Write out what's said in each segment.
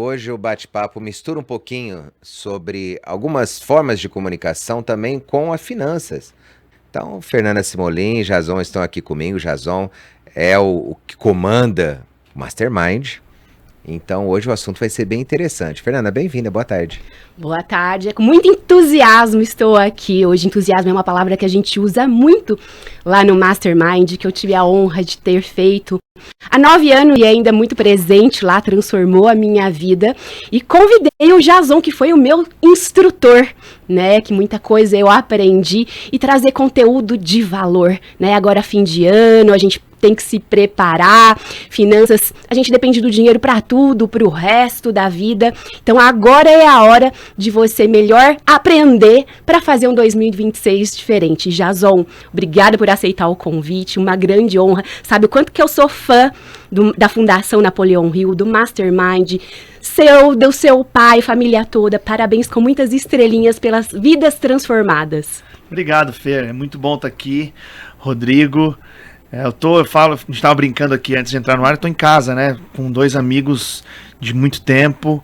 Hoje o bate-papo mistura um pouquinho sobre algumas formas de comunicação também com as finanças. Então, Fernanda Simolim e Jason estão aqui comigo. Jason é o que comanda o Mastermind. Então, hoje o assunto vai ser bem interessante. Fernanda, bem-vinda, boa tarde. Boa tarde, é com muito entusiasmo estou aqui. Hoje, entusiasmo é uma palavra que a gente usa muito lá no Mastermind, que eu tive a honra de ter feito há 9 anos e ainda muito presente lá, transformou a minha vida. E convidei o Jason, que foi o meu instrutor, né? Que muita coisa eu aprendi e trazer conteúdo de valor, né? Agora, fim de ano, a gente tem que se preparar, finanças, a gente depende do dinheiro para tudo, para o resto da vida. Então agora é a hora de você melhor aprender para fazer um 2026 diferente. Jason, obrigada por aceitar o convite, uma grande honra. Sabe o quanto que eu sou fã da Fundação Napoleão Hill, do Mastermind, do seu pai, família toda. Parabéns com muitas estrelinhas pelas vidas transformadas. Obrigado, Fer. É muito bom estar aqui. Rodrigo. Eu falo, a gente estava brincando aqui antes de entrar no ar, eu tô em casa, né, com 2 amigos de muito tempo,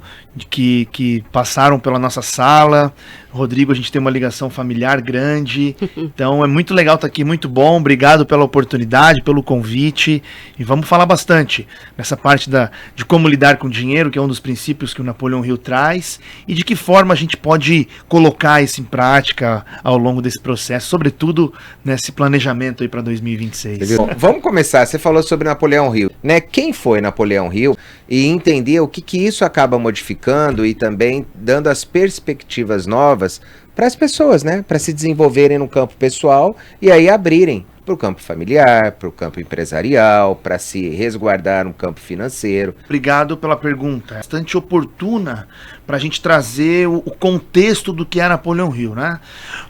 que passaram pela nossa sala. Rodrigo, a gente tem uma ligação familiar grande, então é muito legal estar aqui, muito bom, obrigado pela oportunidade, pelo convite, e vamos falar bastante nessa parte de como lidar com o dinheiro, que é um dos princípios que o Napoleão Hill traz, e de que forma a gente pode colocar isso em prática ao longo desse processo, sobretudo nesse planejamento aí para 2026. Bom, vamos começar, você falou sobre Napoleão Hill, né? Quem foi Napoleão Hill e entender o que isso acaba modificando e também dando as perspectivas novas para as pessoas, né? Para se desenvolverem no campo pessoal e aí abrirem para o campo familiar, para o campo empresarial, para se resguardar no campo financeiro. Obrigado pela pergunta. É bastante oportuna para a gente trazer o contexto do que é Napoleão Hill, né?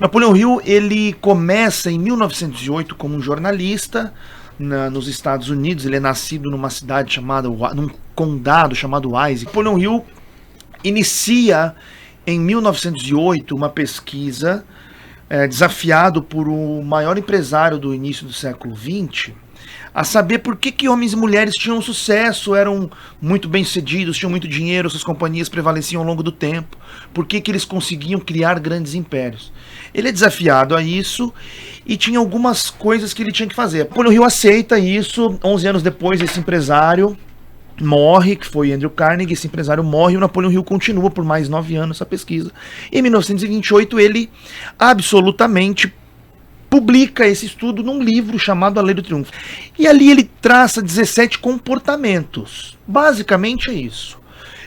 Napoleão Hill, ele começa em 1908 como um jornalista nos Estados Unidos. Ele é nascido numa cidade num condado chamado Wise. Napoleão Hill inicia em 1908 uma pesquisa desafiado por o maior empresário do início do século XX a saber por que homens e mulheres tinham sucesso, eram muito bem-sucedidos, tinham muito dinheiro, suas companhias prevaleciam ao longo do tempo, por que eles conseguiam criar grandes impérios. Ele é desafiado a isso e tinha algumas coisas que ele tinha que fazer. Napoleão Hill aceita isso. 11 anos depois, esse empresário morre, que foi Andrew Carnegie. Esse empresário morre e o Napoleão Hill continua por mais 9 anos essa pesquisa. Em 1928 ele absolutamente publica esse estudo num livro chamado A Lei do Triunfo. E ali ele traça 17 comportamentos. Basicamente é isso.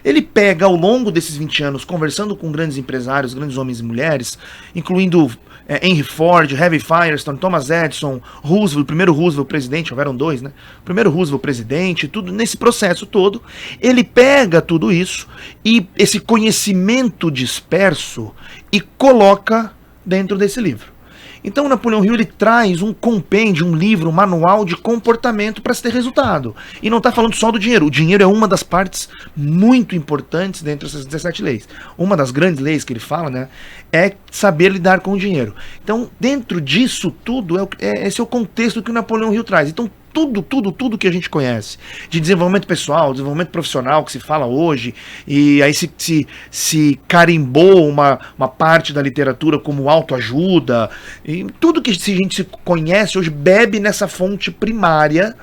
Ele pega ao longo desses 20 anos, conversando com grandes empresários, grandes homens e mulheres, incluindo Henry Ford, Harvey Firestone, Thomas Edison, Roosevelt, o primeiro Roosevelt presidente, houveram 2, né? O primeiro Roosevelt presidente, tudo nesse processo todo, ele pega tudo isso e esse conhecimento disperso e coloca dentro desse livro. Então o Napoleão Hill ele traz um compêndio, um livro, um manual de comportamento para se ter resultado. E não está falando só do dinheiro. O dinheiro é uma das partes muito importantes dentro dessas 17 leis. Uma das grandes leis que ele fala, né, é saber lidar com o dinheiro. Então, dentro disso tudo, esse é o contexto que o Napoleão Hill traz. Então, tudo que a gente conhece de desenvolvimento pessoal, desenvolvimento profissional que se fala hoje, e aí se carimbou uma parte da literatura como autoajuda, e tudo que a gente se conhece hoje bebe nessa fonte primária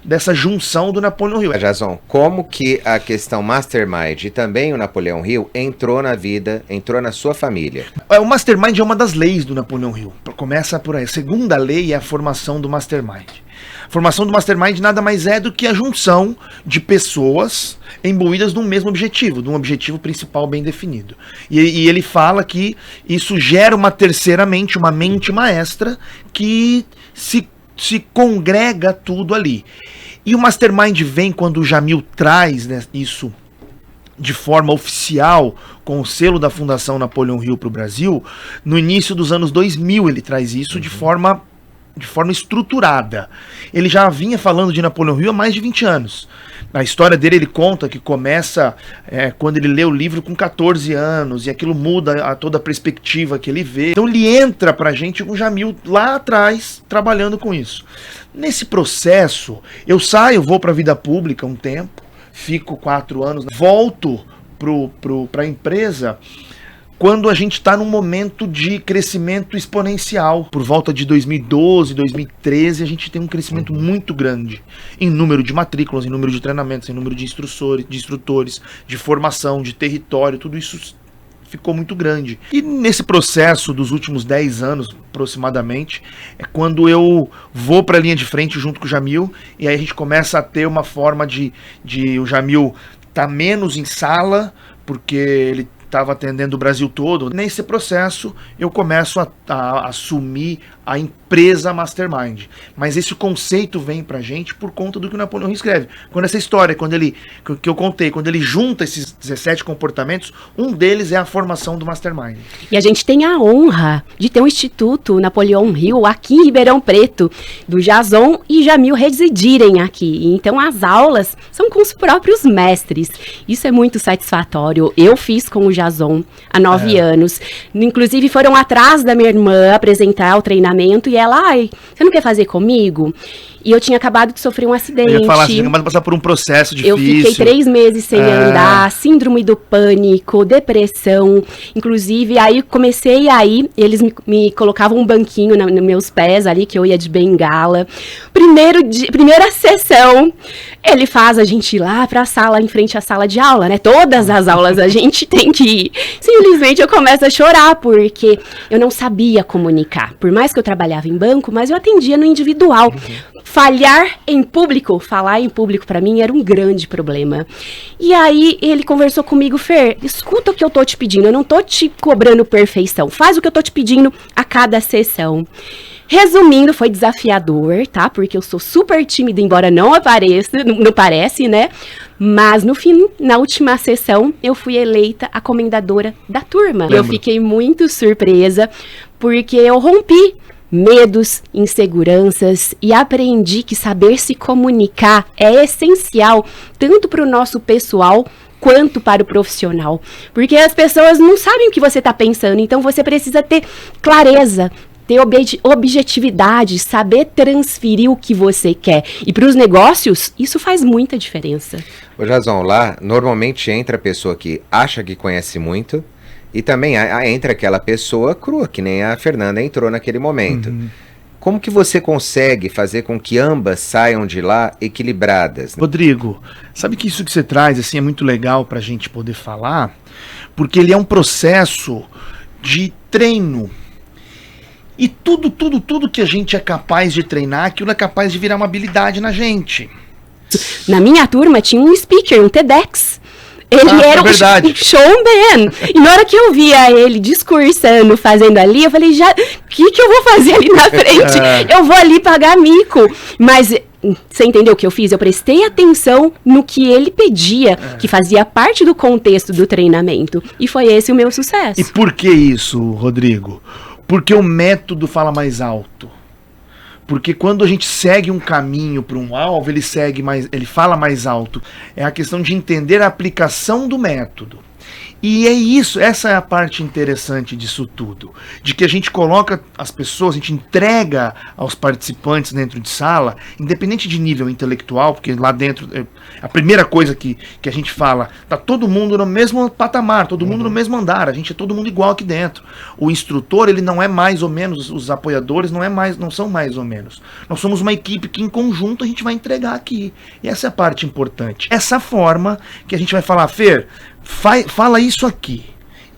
dessa junção do Napoleão Hill. Jason, como que a questão Mastermind e também o Napoleão Hill entrou na vida, entrou na sua família? O Mastermind é uma das leis do Napoleão Hill. Começa por aí. A segunda lei é a formação do Mastermind. A formação do Mastermind nada mais é do que a junção de pessoas imbuídas de um mesmo objetivo, de um objetivo principal bem definido. E ele fala que isso gera uma terceira mente, uma mente maestra, que se congrega tudo ali. E o Mastermind vem quando o Jamil traz, né, isso de forma oficial, com o selo da Fundação Napoleão Hill para o Brasil. No início dos anos 2000 ele traz isso de forma estruturada. Ele já vinha falando de Napoleão Hill há mais de 20 anos. A história dele, ele conta que começa quando ele lê o livro com 14 anos, e aquilo muda toda a perspectiva que ele vê. Então ele entra pra gente com o Jamil lá atrás, trabalhando com isso. Nesse processo, eu vou pra vida pública um tempo, fico 4 anos, volto para a empresa quando a gente está num momento de crescimento exponencial. Por volta de 2012, 2013, a gente tem um crescimento muito grande em número de matrículas, em número de treinamentos, em número de instrutores, de formação, de território, tudo isso ficou muito grande. E nesse processo dos últimos 10 anos, aproximadamente, é quando eu vou para a linha de frente junto com o Jamil, e aí a gente começa a ter uma forma de o Jamil tá menos em sala, porque ele estava atendendo o Brasil todo. Nesse processo, eu começo a assumir a empresa Mastermind. Mas esse conceito vem pra gente por conta do que o Napoleão Hill escreve. Quando essa história, que eu contei, quando ele junta esses 17 comportamentos, um deles é a formação do Mastermind. E a gente tem a honra de ter um Instituto Napoleão Hill aqui em Ribeirão Preto, do Jason e Jamil residirem aqui. Então as aulas são com os próprios mestres. Isso é muito satisfatório. Eu fiz com o Jason há 9 anos. Inclusive foram atrás da minha irmã apresentar o treinamento e ela, ai, você não quer fazer comigo? E eu tinha acabado de sofrer um acidente. Eu ia falar, você tinha acabado de passar por um processo difícil. Eu fiquei 3 meses sem andar, síndrome do pânico, depressão. Inclusive, aí comecei aí, eles me colocavam um banquinho nos meus pés ali, que eu ia de bengala. Primeira sessão, ele faz a gente ir lá pra sala, em frente à sala de aula, né? Todas as aulas a gente tem que ir. Simplesmente eu começo a chorar, porque eu não sabia comunicar. Por mais que eu trabalhava em banco, mas eu atendia no individual. Falar em público pra mim era um grande problema. E aí ele conversou comigo, Fer, escuta o que eu tô te pedindo, eu não tô te cobrando perfeição, faz o que eu tô te pedindo a cada sessão. Resumindo, foi desafiador, tá? Porque eu sou super tímida, embora não parece, né? Mas no fim, na última sessão, eu fui eleita a comendadora da turma. Eu fiquei muito surpresa, porque eu rompi medos, inseguranças e aprendi que saber se comunicar é essencial tanto para o nosso pessoal quanto para o profissional, porque as pessoas não sabem o que você está pensando, então você precisa ter clareza, ter objetividade, saber transferir o que você quer. E para os negócios, isso faz muita diferença. Ô Jason, lá normalmente entra a pessoa que acha que conhece muito, e também entra aquela pessoa crua, que nem a Fernanda entrou naquele momento. Como que você consegue fazer com que ambas saiam de lá equilibradas? Rodrigo, sabe que isso que você traz assim, é muito legal para a gente poder falar, porque ele é um processo de treino. E tudo que a gente é capaz de treinar, aquilo é capaz de virar uma habilidade na gente. Na minha turma tinha um speaker, um TEDx. Ele era um showman. E na hora que eu via ele discursando, fazendo ali, eu falei, o que eu vou fazer ali na frente? Eu vou ali pagar mico. Mas você entendeu o que eu fiz? Eu prestei atenção no que ele pedia, que fazia parte do contexto do treinamento. E foi esse o meu sucesso. E por que isso, Rodrigo? Porque o método fala mais alto. Porque quando a gente segue um caminho para um alvo, ele fala mais alto. É a questão de entender a aplicação do método. E é isso, essa é a parte interessante disso tudo. De que a gente coloca as pessoas, a gente entrega aos participantes dentro de sala, independente de nível intelectual, porque lá dentro, a primeira coisa que a gente fala, tá todo mundo no mesmo patamar, todo mundo no mesmo andar, a gente é todo mundo igual aqui dentro. O instrutor, ele não é mais ou menos, os apoiadores não são mais ou menos. Nós somos uma equipe que em conjunto a gente vai entregar aqui. E essa é a parte importante. Essa forma que a gente vai falar, Fer, fala isso aqui.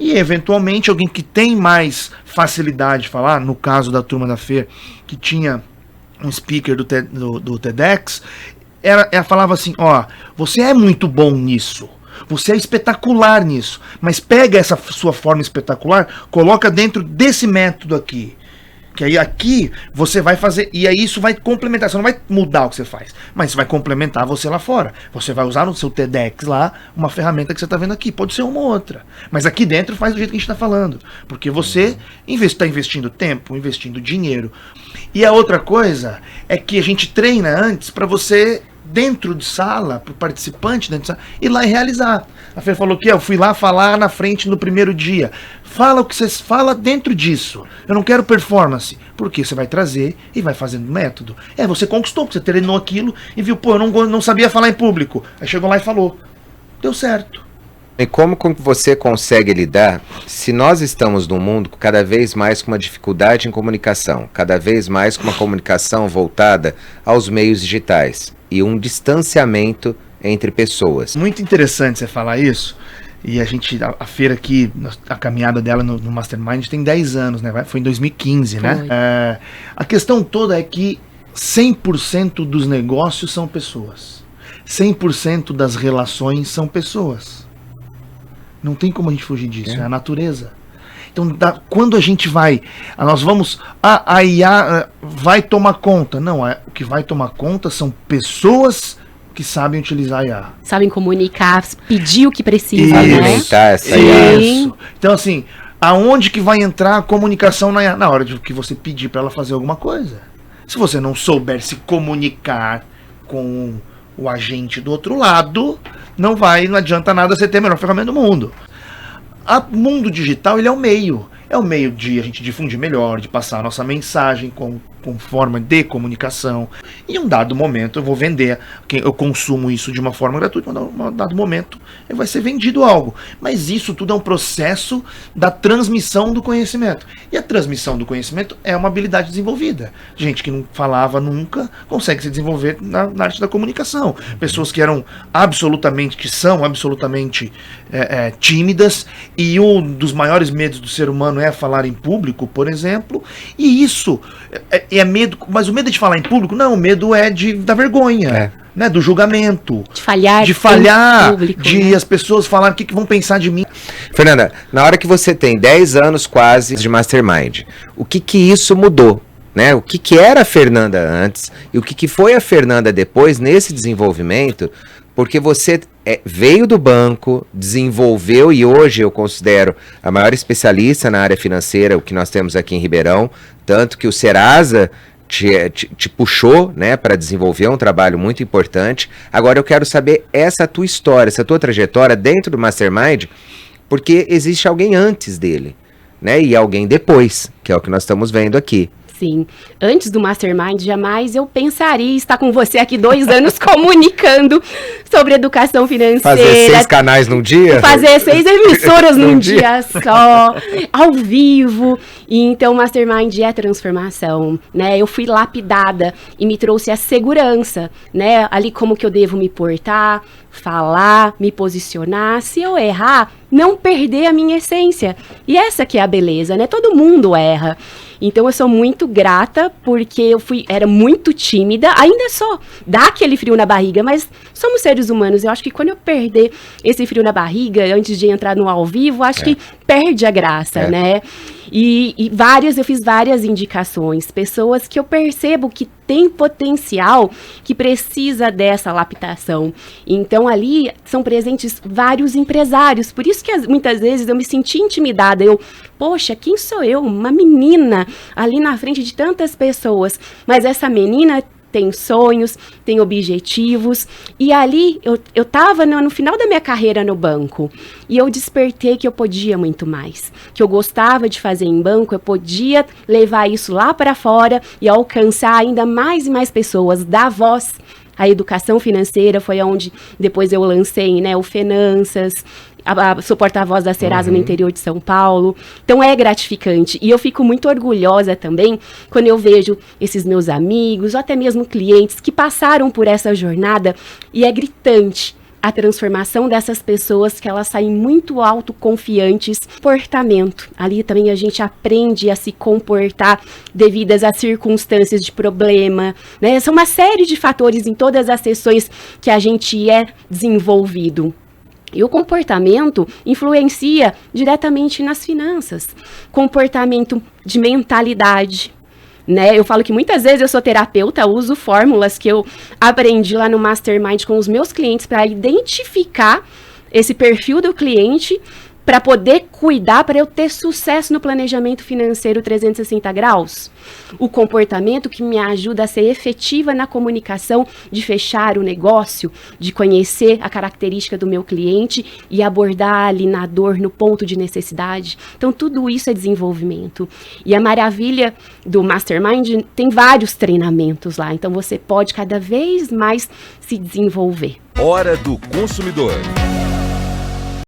E eventualmente alguém que tem mais facilidade de falar, no caso da turma da Fer, que tinha um speaker do TEDx, ela falava assim, você é muito bom nisso, você é espetacular nisso, mas pega essa sua forma espetacular, coloca dentro desse método aqui. Que aí aqui você vai fazer, e aí isso vai complementar, você não vai mudar o que você faz, mas vai complementar você lá fora. Você vai usar no seu TEDx lá uma ferramenta que você está vendo aqui, pode ser uma ou outra, mas aqui dentro faz do jeito que a gente está falando, porque você está investindo tempo, investindo dinheiro. E a outra coisa é que a gente treina antes para você dentro de sala, para o participante dentro de sala, ir lá e realizar. A Fer falou que eu fui lá falar na frente no primeiro dia. Fala o que você fala dentro disso. Eu não quero performance. Porque você vai trazer e vai fazendo método. Você conquistou, porque você treinou aquilo e viu, pô, eu não sabia falar em público. Aí chegou lá e falou. Deu certo. E como você consegue lidar se nós estamos num mundo cada vez mais com uma dificuldade em comunicação, cada vez mais com uma comunicação voltada aos meios digitais e um distanciamento entre pessoas? Muito interessante você falar isso. E a feira aqui, a caminhada dela no Mastermind tem 10 anos, né? Foi em 2015, né? A questão toda é que 100% dos negócios são pessoas. 100% das relações são pessoas. Não tem como a gente fugir disso, é a natureza. Então, quando a gente nós vamos, a IA vai tomar conta. Não, o que vai tomar conta são pessoas que sabem utilizar a IA. Sabem comunicar, pedir o que precisa, alimentar essa IA. Isso. Então, assim, aonde que vai entrar a comunicação na IA? Na hora de que você pedir para ela fazer alguma coisa. Se você não souber se comunicar com o agente do outro lado, não adianta nada você ter a melhor ferramenta do mundo. O mundo digital, ele é o meio de a gente difundir melhor, de passar a nossa mensagem com forma de comunicação. Em um dado momento eu vou vender, eu consumo isso de uma forma gratuita, em um dado momento vai ser vendido algo. Mas isso tudo é um processo da transmissão do conhecimento. E a transmissão do conhecimento é uma habilidade desenvolvida. Gente que não falava nunca consegue se desenvolver na arte da comunicação. Pessoas que são absolutamente tímidas, e um dos maiores medos do ser humano é falar em público, por exemplo, e isso é medo, mas o medo de falar em público, não, o medo é da vergonha, né, do julgamento, de falhar, público, de as pessoas falarem o que vão pensar de mim. Fernanda, na hora que você tem 10 anos quase de Mastermind, o que isso mudou? Né? O que era a Fernanda antes e o que foi a Fernanda depois nesse desenvolvimento? Porque você veio do banco, desenvolveu, e hoje eu considero a maior especialista na área financeira, o que nós temos aqui em Ribeirão, tanto que o Serasa te puxou, né, para desenvolver um trabalho muito importante. Agora eu quero saber essa tua história, essa tua trajetória dentro do Mastermind, porque existe alguém antes dele, né, e alguém depois, que é o que nós estamos vendo aqui. Sim, antes do Mastermind, jamais eu pensaria em estar com você aqui 2 anos comunicando sobre educação financeira. Fazer 6 canais num dia? Fazer 6 emissoras num dia só, ao vivo. E então o Mastermind é transformação, né? Eu fui lapidada e me trouxe a segurança, né? Ali como que eu devo me portar, falar, me posicionar. Se eu errar, não perder a minha essência. E essa que é a beleza, né? Todo mundo erra. Então eu sou muito grata, porque era muito tímida, ainda sou, dá aquele frio na barriga, mas somos seres humanos. Eu acho que quando eu perder esse frio na barriga, antes de entrar no ao vivo, acho que perde a graça, né? E eu fiz várias indicações, pessoas que eu percebo que tem potencial, que precisa dessa lapidação. Então ali são presentes vários empresários, por isso que muitas vezes eu me senti intimidada. Poxa, quem sou eu? Uma menina ali na frente de tantas pessoas, mas essa menina tem sonhos, tem objetivos, e ali eu tava no final da minha carreira no banco, e eu despertei que eu podia muito mais, que eu gostava de fazer em banco, eu podia levar isso lá para fora e alcançar ainda mais e mais pessoas, dar voz. A educação financeira foi onde depois eu lancei, né, o Finanças, sou porta-voz da Serasa no interior de São Paulo. Então é gratificante. E eu fico muito orgulhosa também quando eu vejo esses meus amigos, ou até mesmo clientes que passaram por essa jornada, e é gritante a transformação dessas pessoas, que elas saem muito autoconfiantes. Comportamento. Ali também a gente aprende a se comportar devido às circunstâncias de problema, né? São uma série de fatores em todas as sessões que a gente é desenvolvido. E o comportamento influencia diretamente nas finanças. Comportamento de mentalidade, né? Eu falo que muitas vezes eu sou terapeuta, uso fórmulas que eu aprendi lá no Mastermind com os meus clientes para identificar esse perfil do cliente para poder cuidar, para eu ter sucesso no planejamento financeiro 360 graus. O comportamento que me ajuda a ser efetiva na comunicação, de fechar o negócio, de conhecer a característica do meu cliente e abordar ali na dor, no ponto de necessidade. Então, tudo isso é desenvolvimento. E a maravilha do Mastermind tem vários treinamentos lá. Então, você pode cada vez mais se desenvolver. Hora do Consumidor.